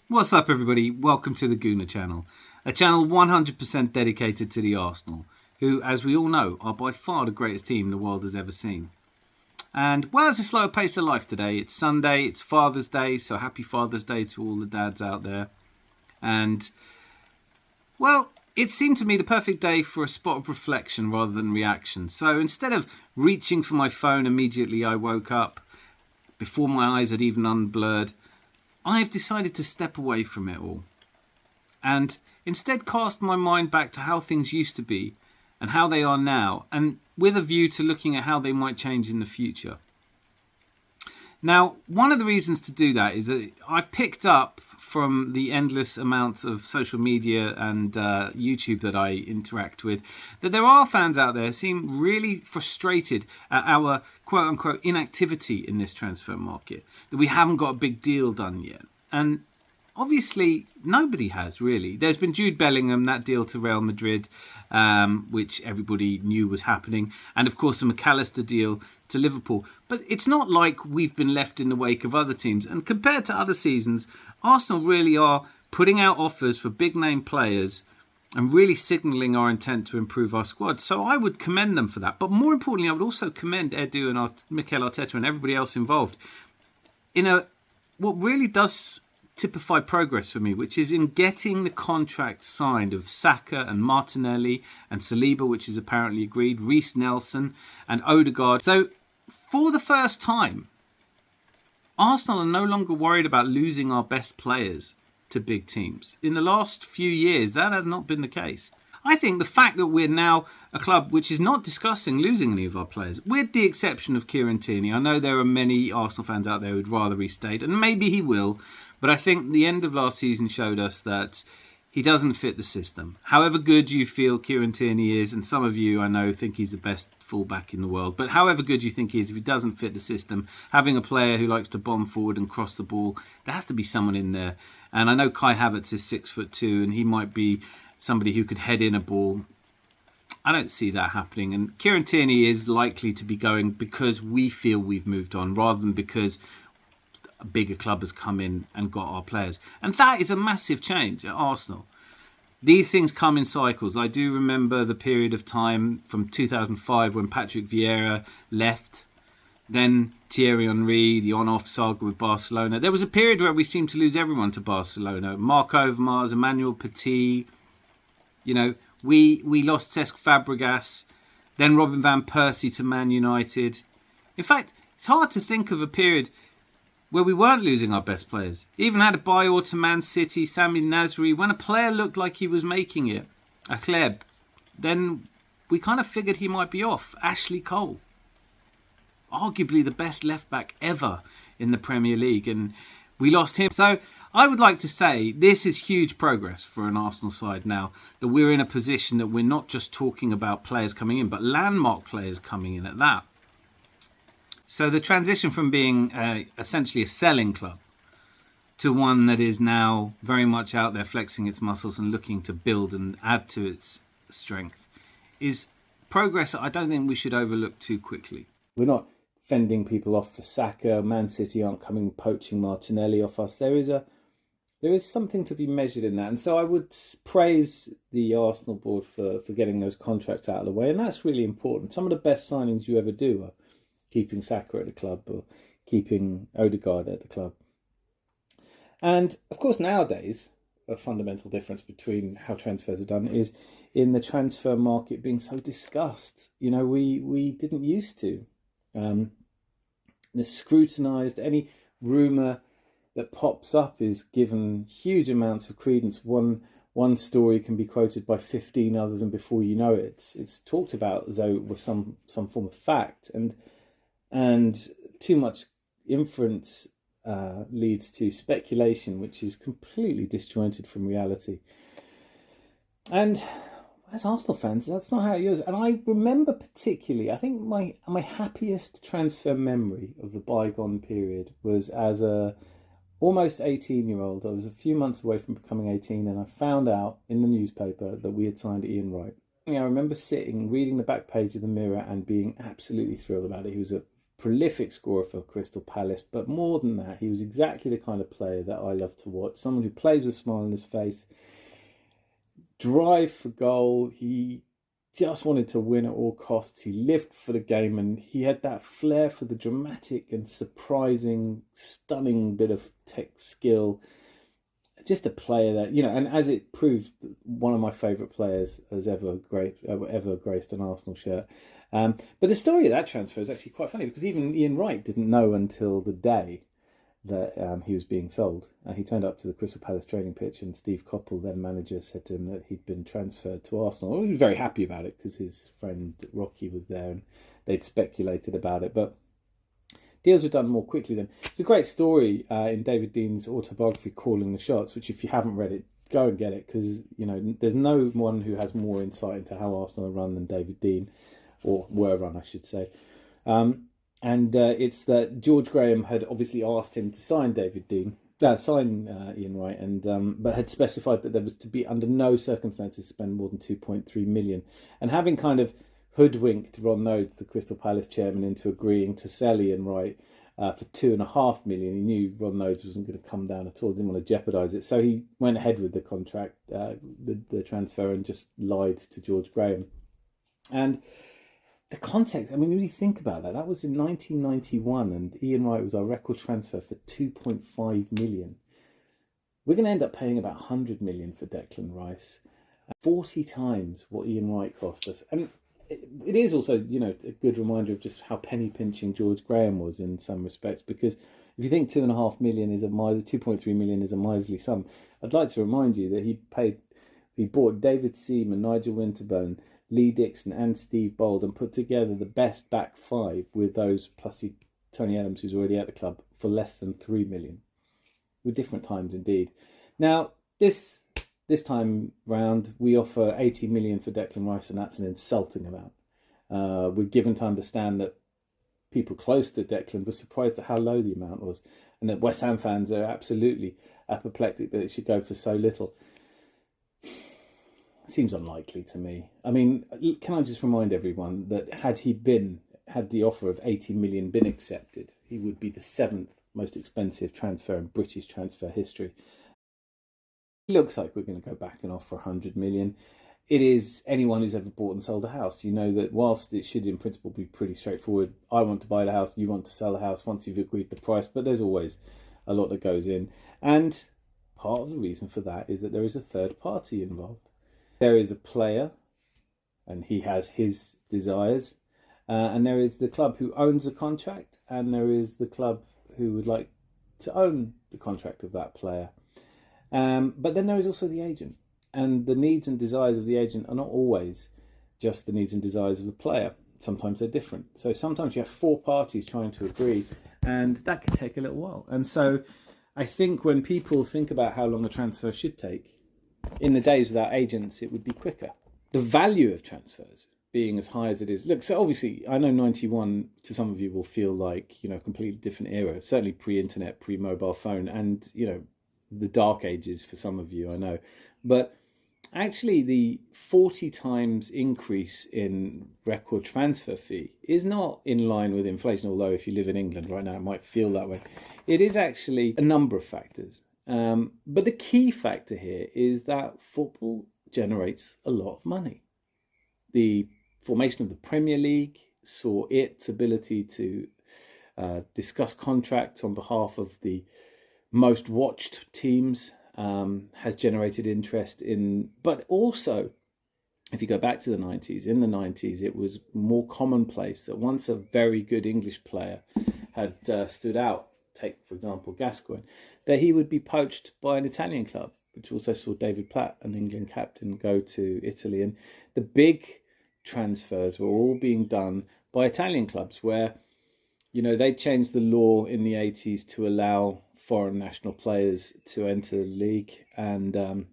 What's up, everybody? Welcome to the Gooner channel, a channel 100% dedicated to the Arsenal, who, as we all know, are by far the greatest team the world has ever seen. And well, it's a slower pace of life today. It's Sunday, it's Father's Day, so happy Father's Day to all the dads out there. And well, it seemed to me the perfect day for a spot of reflection rather than reaction. So instead of reaching for my phone immediately I woke up, before my eyes had even unblurred, I've decided to step away from it all and instead cast my mind back to how things used to be and how they are now, and with a view to looking at how they might change in the future. Now, one of the reasons to do that is that I've picked up from the endless amounts of social media and YouTube that I interact with that there are fans out there who seem really frustrated at our quote-unquote inactivity in this transfer market, that we haven't got a big deal done yet. And obviously, nobody has really. There's been Jude Bellingham, that deal to Real Madrid, which everybody knew was happening. And of course, the McAllister deal to Liverpool. But it's not like we've been left in the wake of other teams. And compared to other seasons, Arsenal really are putting out offers for big name players and really signalling our intent to improve our squad. So I would commend them for that. But more importantly, I would also commend Edu and Mikel Arteta and everybody else involved in what really does typify progress for me, which is in getting the contract signed of Saka and Martinelli and Saliba, which is apparently agreed, Reece Nelson and Odegaard. So for the first time, Arsenal are no longer worried about losing our best players to big teams. In the last few years, that has not been the case. I think the fact that we're now a club which is not discussing losing any of our players, with the exception of Kieran Tierney. I know there are many Arsenal fans out there who'd rather he stayed, and maybe he will, but I think the end of last season showed us that he doesn't fit the system. However good you feel Kieran Tierney is, and some of you I know think he's the best fullback in the world, but however good you think he is, if he doesn't fit the system, having a player who likes to bomb forward and cross the ball, there has to be someone in there. And I know Kai Havertz is 6'2", and he might be somebody who could head in a ball. I don't see that happening. And Kieran Tierney is likely to be going because we feel we've moved on, rather than because a bigger club has come in and got our players. And that is a massive change at Arsenal. These things come in cycles. I do remember the period of time from 2005 when Patrick Vieira left, then Thierry Henry, the on-off saga with Barcelona. There was a period where we seemed to lose everyone to Barcelona. Marc Overmars, Emmanuel Petit. You know, we lost Cesc Fabregas, then Robin van Persie to Man United. In fact, it's hard to think of a period where we weren't losing our best players. Even had a Bayor to Man City, Sami Nasri, when a player looked like he was making it, a Kleb. Then we kind of figured he might be off. Ashley Cole, arguably the best left-back ever in the Premier League, and we lost him. So I would like to say this is huge progress for an Arsenal side now, that we're in a position that we're not just talking about players coming in, but landmark players coming in at that. So the transition from being essentially a selling club to one that is now very much out there flexing its muscles and looking to build and add to its strength is progress that I don't think we should overlook too quickly. We're not fending people off for Saka. Man City aren't coming poaching Martinelli off us. There is something to be measured in that. And so I would praise the Arsenal board for getting those contracts out of the way. And that's really important. Some of the best signings you ever do are keeping Saka at the club or keeping Odegaard at the club. And of course, nowadays, a fundamental difference between how transfers are done is in the transfer market being so discussed. You know, we didn't used to. Scrutinised. Any rumour that pops up is given huge amounts of credence. One story can be quoted by 15 others, and before you know it, it's talked about as though it was some form of fact. And too much inference leads to speculation, which is completely disjointed from reality. And as Arsenal fans, that's not how it is. And I remember particularly, I think my happiest transfer memory of the bygone period was as a almost 18-year-old. I was a few months away from becoming 18, and I found out in the newspaper that we had signed Ian Wright. I remember reading the back page of the Mirror and being absolutely thrilled about it. He was a prolific scorer for Crystal Palace, but more than that, he was exactly the kind of player that I love to watch. Someone who plays with a smile on his face, drive for goal. He just wanted to win at all costs. He lived for the game, and he had that flair for the dramatic and surprising, stunning bit of tech skill. Just a player that, and as it proved, one of my favourite players has ever graced an Arsenal shirt. But the story of that transfer is actually quite funny, because even Ian Wright didn't know until the day that he was being sold. He turned up to the Crystal Palace training pitch, and Steve Coppell, then manager, said to him that he'd been transferred to Arsenal. He was very happy about it because his friend Rocky was there and they'd speculated about it. But deals were done more quickly then. It's a great story in David Dean's autobiography, Calling the Shots, which if you haven't read it, go and get it, because there's no one who has more insight into how Arsenal are run than David Dean, or were run, I should say. And it's that George Graham had obviously asked him to sign Ian Wright, and but had specified that there was to be under no circumstances spend more than 2.3 million. And having kind of hoodwinked Ron Nodes, the Crystal Palace chairman, into agreeing to sell Ian Wright for 2.5 million, he knew Ron Nodes wasn't going to come down at all, didn't want to jeopardise it. So he went ahead with the contract, the transfer, and just lied to George Graham. And the context, I mean, when you think about that, that was in 1991, and Ian Wright was our record transfer for 2.5 million. We're going to end up paying about 100 million for Declan Rice, 40 times what Ian Wright cost us. And it is also, a good reminder of just how penny pinching George Graham was in some respects, because if you think 2.5 million is 2.3 million is a miserly sum, I'd like to remind you that he bought David Seaman, Nigel Winterburn, Lee Dixon and Steve Bold, and put together the best back five with those, plus Tony Adams, who's already at the club, for less than 3 million. With different times indeed. Now, this time round, we offer 80 million for Declan Rice, and that's an insulting amount. We're given to understand that people close to Declan were surprised at how low the amount was, and that West Ham fans are absolutely apoplectic that it should go for so little. Seems unlikely to me. I mean, can I just remind everyone that had the offer of 80 million been accepted, he would be the 7th most expensive transfer in British transfer history. It looks like we're going to go back and offer 100 million. It is anyone who's ever bought and sold a house. You know that whilst it should in principle be pretty straightforward, I want to buy the house, you want to sell the house once you've agreed the price, but there's always a lot that goes in. And part of the reason for that is that there is a third party involved. There is a player, and he has his desires, and there is the club who owns the contract, and there is the club who would like to own the contract of that player. But then there is also the agent, and the needs and desires of the agent are not always just the needs and desires of the player. Sometimes they're different. So sometimes you have 4 parties trying to agree, and that can take a little while. And so I think when people think about how long a transfer should take, in the days without agents, it would be quicker. The value of transfers being as high as it is. Look, so obviously, I know 91 to some of you will feel like, a completely different era, certainly pre-internet, pre-mobile phone, and, the dark ages for some of you, I know. But actually, the 40 times increase in record transfer fee is not in line with inflation, although if you live in England right now, it might feel that way. It is actually a number of factors. But the key factor here is that football generates a lot of money. The formation of the Premier League saw its ability to discuss contracts on behalf of the most watched teams has generated interest in, but also, if you go back to the 90s, in the 90s, it was more commonplace that once a very good English player had stood out, take, for example, Gascoigne, that he would be poached by an Italian club, which also saw David Platt, an England captain, go to Italy. And the big transfers were all being done by Italian clubs where, they changed the law in the 80s to allow foreign national players to enter the league. And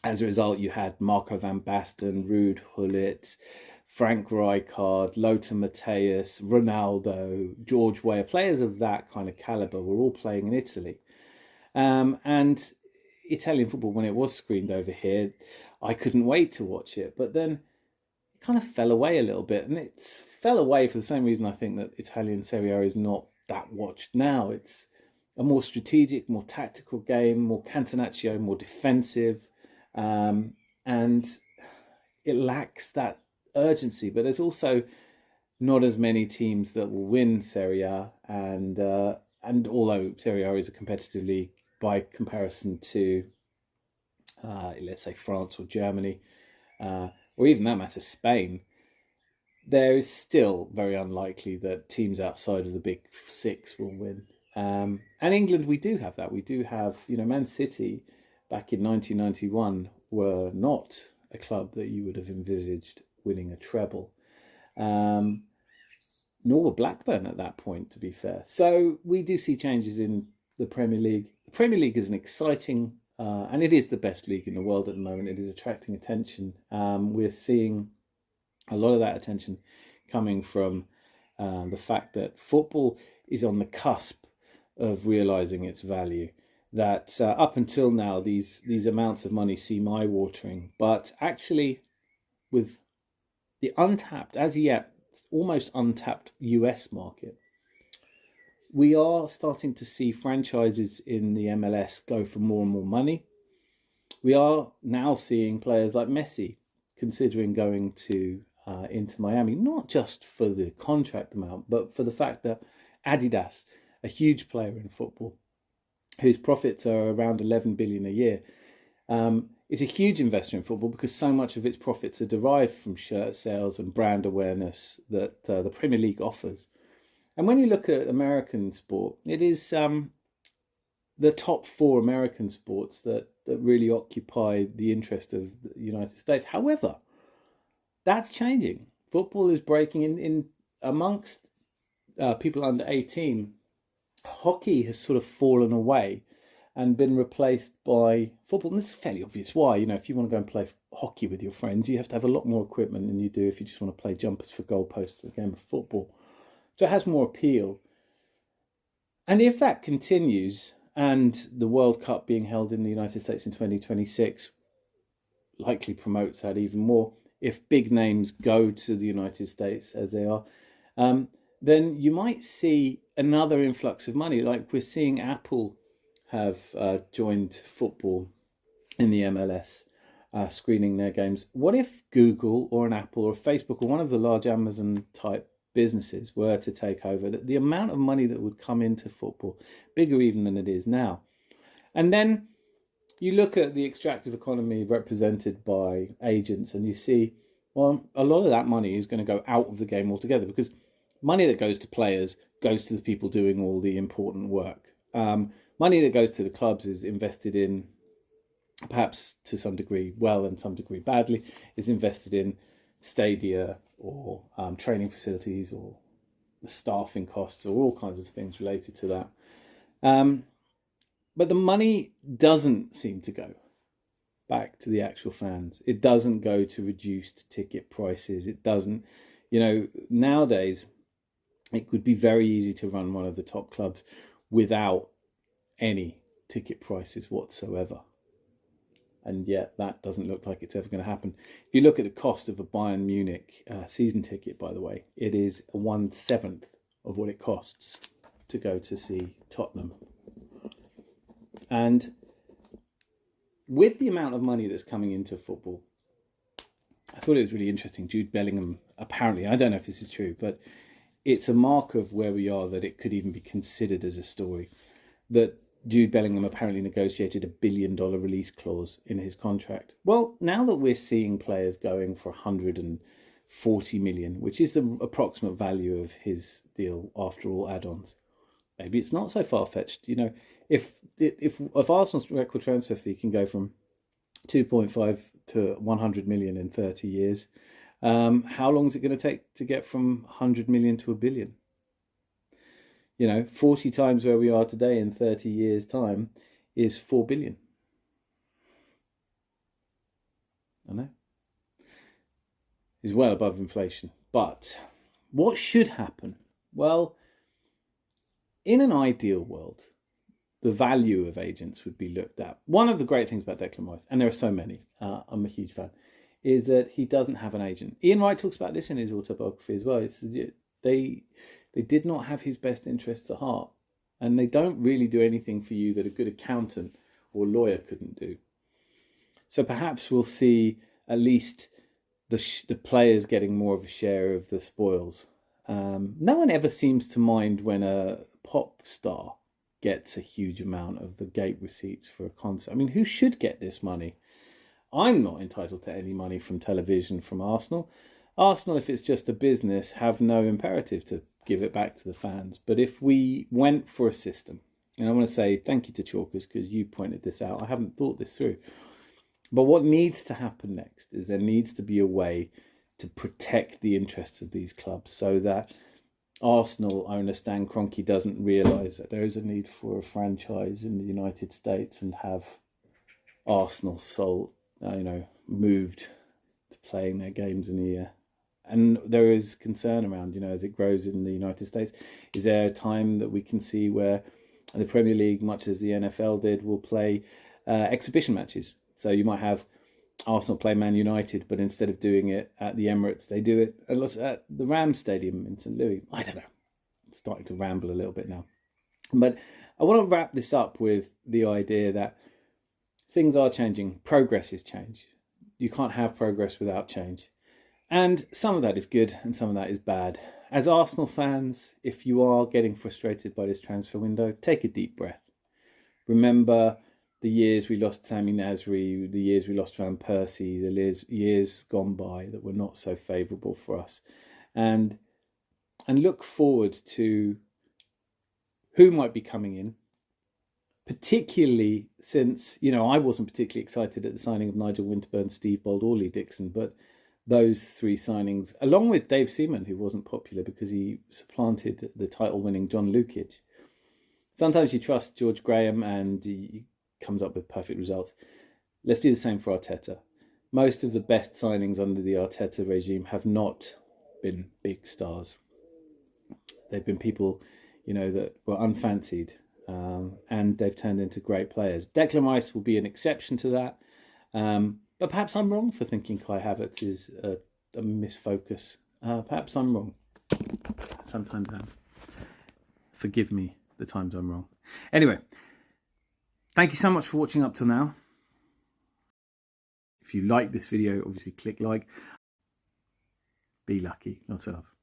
as a result, you had Marco van Basten, Ruud Gullit, Frank Rijkaard, Lothar Matthäus, Ronaldo, George Weah, players of that kind of calibre were all playing in Italy. And Italian football, when it was screened over here, I couldn't wait to watch it. But then it kind of fell away a little bit, and it's fell away for the same reason I think that Italian Serie A is not that watched now. It's a more strategic, more tactical game, more catenaccio, more defensive, and it lacks that urgency. But there's also not as many teams that will win Serie A, and although Serie A is a competitive league by comparison to, let's say, France or Germany, or even that matter, Spain, there is still very unlikely that teams outside of the big six will win. And England, we do have that. We do have, Man City back in 1991 were not a club that you would have envisaged winning a treble. Nor were Blackburn at that point, to be fair. So we do see changes in the Premier League. The Premier League is an exciting, and it is the best league in the world at the moment. It is attracting attention. We're seeing a lot of that attention coming from the fact that football is on the cusp of realising its value. That up until now, these amounts of money seem eye-watering, but actually, with the untapped, as yet almost untapped US market, we are starting to see franchises in the MLS go for more and more money. We are now seeing players like Messi considering going to Inter Miami, not just for the contract amount, but for the fact that Adidas, a huge player in football, whose profits are around 11 billion a year, is a huge investor in football because so much of its profits are derived from shirt sales and brand awareness that the Premier League offers. And when you look at American sport, it is the top four American sports that really occupy the interest of the United States. However, that's changing. Football is breaking in amongst people under 18. Hockey has sort of fallen away and been replaced by football. And this is fairly obvious why. If you want to go and play hockey with your friends, you have to have a lot more equipment than you do if you just want to play jumpers for goalposts in a game of football. So it has more appeal. And if that continues, and the World Cup being held in the United States in 2026 likely promotes that even more, if big names go to the United States as they are, then you might see another influx of money. Like we're seeing Apple have joined football in the MLS, screening their games. What if Google or an Apple or a Facebook or one of the large Amazon type businesses were to take over? The amount of money that would come into football, bigger even than it is now. And then you look at the extractive economy represented by agents and you see, well, a lot of that money is going to go out of the game altogether, because money that goes to players goes to the people doing all the important work. Money that goes to the clubs is invested in, perhaps to some degree well and some degree badly, is invested in stadia or training facilities or the staffing costs or all kinds of things related to that. But the money doesn't seem to go back to the actual fans. It doesn't go to reduced ticket prices. It doesn't, nowadays it would be very easy to run one of the top clubs without any ticket prices whatsoever. And yet that doesn't look like it's ever going to happen. If you look at the cost of a Bayern Munich season ticket, by the way, it is 1/7 of what it costs to go to see Tottenham. And with the amount of money that's coming into football, I thought it was really interesting. Jude Bellingham, apparently, I don't know if this is true, but it's a mark of where we are that it could even be considered as a story, that Jude Bellingham apparently negotiated $1 billion release clause in his contract. Well, now that we're seeing players going for 140 million, which is the approximate value of his deal after all add-ons, maybe it's not so far-fetched. If Arsenal's record transfer fee can go from 2.5 to 100 million in 30 years, how long is it going to take to get from 100 million to $1 billion? 40 times where we are today in 30 years' time is 4 billion. I know. Is well above inflation. But what should happen? Well, in an ideal world, the value of agents would be looked at. One of the great things about Declan Rice, and there are so many, I'm a huge fan, is that he doesn't have an agent. Ian Wright talks about this in his autobiography as well. They did not have his best interests at heart, and they don't really do anything for you that a good accountant or lawyer couldn't do. So perhaps we'll see at least the players getting more of a share of the spoils. No one ever seems to mind when a pop star gets a huge amount of the gate receipts for a concert. I mean, who should get this money? I'm not entitled to any money from television from Arsenal. Arsenal, if it's just a business, have no imperative to give it back to the fans. But if we went for a system, and I want to say thank you to Chalkers because you pointed this out. I haven't thought this through. But what needs to happen next is there needs to be a way to protect the interests of these clubs so that Arsenal owner Stan Kroenke doesn't realise that there is a need for a franchise in the United States and have Arsenal moved to playing their games in the and there is concern around, as it grows in the United States. Is there a time that we can see where the Premier League, much as the NFL did, will play exhibition matches? So you might have Arsenal play Man United, but instead of doing it at the Emirates, they do it at the Rams Stadium in St. Louis. I don't know. I'm starting to ramble a little bit now. But I want to wrap this up with the idea that things are changing. Progress is change. You can't have progress without change. And some of that is good and some of that is bad. As Arsenal fans, if you are getting frustrated by this transfer window, take a deep breath. Remember the years we lost Sammy Nasri, the years we lost Van Persie, the years gone by that were not so favourable for us. And look forward to who might be coming in, particularly since, I wasn't particularly excited at the signing of Nigel Winterburn, Steve Bold or Lee Dixon, but those three signings, along with Dave Seaman, who wasn't popular because he supplanted the title-winning John Lukic. Sometimes you trust George Graham and he comes up with perfect results. Let's do the same for Arteta. Most of the best signings under the Arteta regime have not been big stars. They've been people, that were unfancied, and they've turned into great players. Declan Rice will be an exception to that. But perhaps I'm wrong for thinking Kai Havertz is a misfocus. Perhaps I'm wrong. Sometimes I am. Forgive me the times I'm wrong. Anyway, thank you so much for watching up till now. If you like this video, obviously click like. Be lucky. Lots of love.